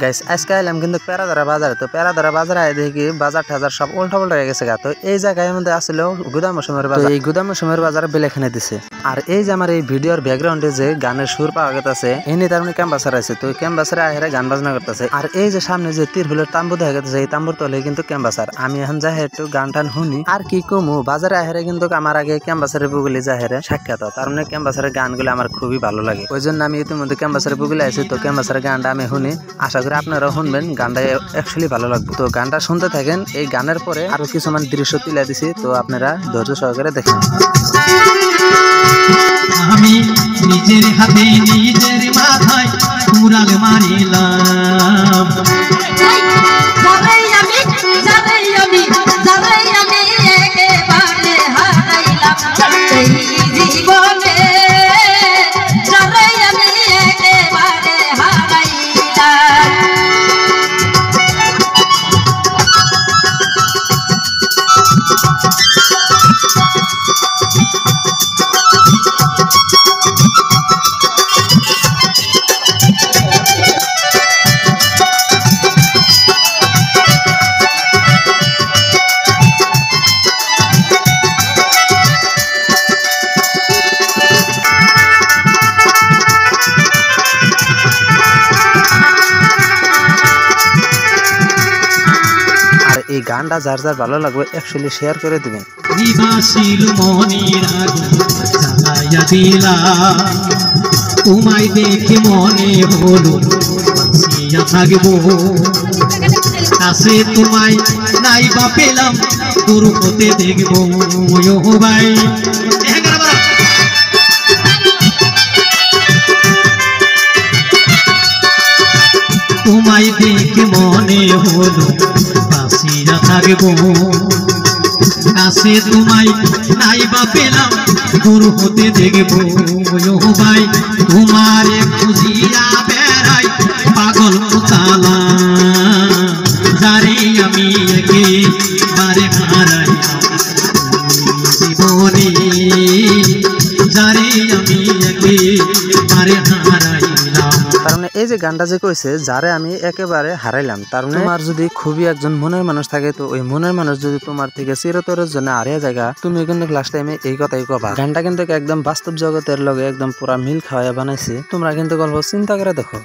Guys আজকে আইলাম কিন্তু পেরাদারা বাজারে। তো পেরাদারা বাজারে আই দেখি বাজার টাজার সব উল্টা পাল্টা হয়ে গেছে গা। তো এই জায়গায় মধ্যে আসলে গুদাম মৌসুমের বাজার, এই গুদাম মৌসুমের বাজারে বেলেখানে দিছে। আর এই যে আমার এই ভিডিওর ব্যাকগ্রাউন্ডে যে গানের সুর পাওয়া গেছে এনে তার মানে ক্যাম্পাসার আছে। তো ক্যাম্পাসারে আহেরা গান বাজনা করতেছে। আর এই যে সামনে যে তিরহুলের তাম্বু দেখা গেছে এই তাম্বুর তলে কিন্তু ক্যাম্পাসার। আমি এখন যাই একটু গান টান শুনি আর কি কমু। বাজারে আহেরা কিন্তু আমার আগে ক্যাম্পাসারের বুগুলি যাহেরা সাক্ষাৎ, তার মানে ক্যাম্পাসারের গানগুলো আমার খুবই ভালো লাগে। ওই জন্য আমি ইতিমধ্যে ক্যাম্পাসারের বুগুলি আছি। তো ক্যাম্পাসারের গানটা আমি শুনি, আশা করি আপনারাও শুনবেন। গানটা অ্যাকচুয়ালি ভালো লাগবে। তো গানটা শুনতে থাকেন। এই গানের পরে আরো কিছুমান দৃশ্য তুলে দিছি, তো আপনারা ধৈর্য সহকারে দেখেন। আমি নিজের হাতে নিজের মাথায় কুড়াল মারিলাম। এই গানটা যার যার ভালো লাগবে অ্যাকচুয়ালি শেয়ার করে দিবেন। তোমায় দেখে মনে হলো থাকবো কাছে, তোমায় নাই বা পেলাম দূর হতে দেখবো ভাই। তোমায় দেখে মনে হলো বাসিয়া থাকবো কাছে, তোমায় নাই বা পেলাম দূর হতে দেখবো ভাই। তোমারে খুঁজিয়া বেড়াই পাগল উতালা, যারে আমি একেবারে হারাই জীবনে, যারে আমি একেবারে হারাইলাম। কারণ এই যে গানটা যে কইছে যারে আমি একেবারে হারাইলাম, তার মানে তোমার যদি খুবই একজন মনের মানুষ থাকে, তো ওই মনের মানুষ যদি তোমার থেকে চিরতরের জন্য হারিয়ে জায়গা, তুমি কিন্তু লাস্ট টাইমে এই কথাই কবা। গানটা কিন্তু একদম বাস্তব জগতের লগে একদম পুরা মিল খাওয়াইয়া বানাইছে। তোমরা কিন্তু গল্প চিন্তা করে দেখো।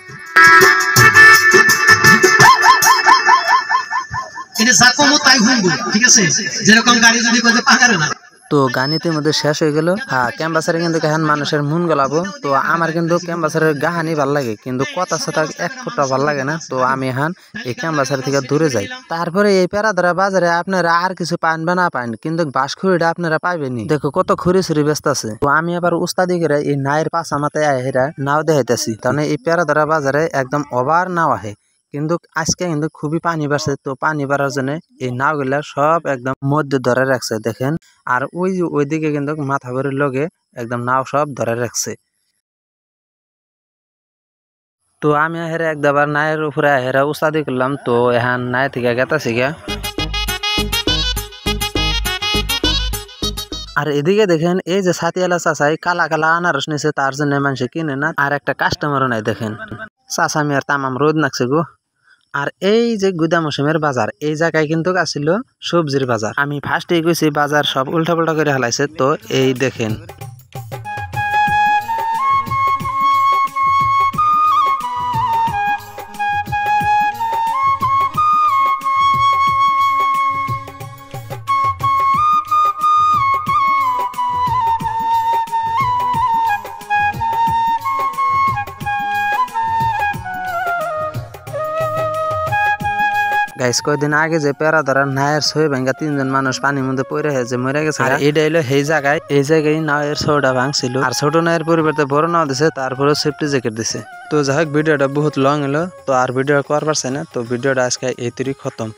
এটা সাকমো তাই হুঙ্গু, ঠিক আছে, যেরকম গাড়ি যদি কইতে পাকারে না। তো গানিতের মধ্যে শেষ হয়ে গেল। হ্যাঁ, ক্যাম্পাসারে কিন্তু এখন মানুষের মন গলাবো। তো আমার কিন্তু ক্যাম্পাসারের গাহানি ভাল লাগে, কিন্তু কথা সাথে এক ফুটা ভাল লাগে না। তো আমি এখন এই ক্যাম্পাসার থেকে দূরে যাই। তারপরে এই পেরাদারা বাজারে আপনারা আর কিছু পান বা না পান, কিন্তু বাঁশখুড়িটা আপনারা পাইবেনি। দেখো কত খুঁড়ি ছুরি ব্যস্ত আছে। তো আমি আবার উস্তাদি করে এই নায়ের পাশা মাথায় আহেরা নাও দেখাইতেছি। তাহলে এই পেরাদারা বাজারে একদম ওভার নাও আহে, কিন্তু আজকে কিন্তু খুবই পানি বাড়ছে। তো পানি বাড়ার জন্য এই নাওগুলা সব একদম মধ্যে ধরে রাখছে দেখেন। আর ওইদিকে কিন্তু মাথা ভরের লগে একদম নাও সব ধরে রাখছে। তো আমি হেরে একবার নায়ের উপরে হেরা উস্তাদি করলাম। তো এখন নাই থেকে গেতাছি গা। আর এদিকে দেখেন এই যে ছাতিয়ালা চাচাই কালা কালা আনারস নিছে, তার জন্য মানুষে কিনে না। আর একটা কাস্টমারও নাই দেখেন। চাচা মিয়ার তামাম রোদ নাকছে গো। আর এই যে গুদাম মৌসুমের বাজার, এই জায়গায় কিন্তু আসছিল সবজির বাজার। আমি ফার্স্টে কইছি বাজার সব উল্টা পাল্টা করে হালাইছে। তো এই দেখেন গাইস, কয়েকদিন আগে যে পেরাদারা নায়ের ছয় ভাঙ্গা 3 জন মানুষ পানির মধ্যে পড়ে হয়েছে মরে গেছে। আর এইটা হলো এই জায়গায় নায়ের ছটা ভাঙছিল। আর ছোট নায়ের পরিবর্তে বড় নাও দিছে, তারপরে সেফটি জ্যাকেট দিছে। তো যাই হোক ভিডিওটা বহুত লং হলো, তো আর ভিডিও করবার চাই না। তো ভিডিওটা আজকে এই তৈরি খতম।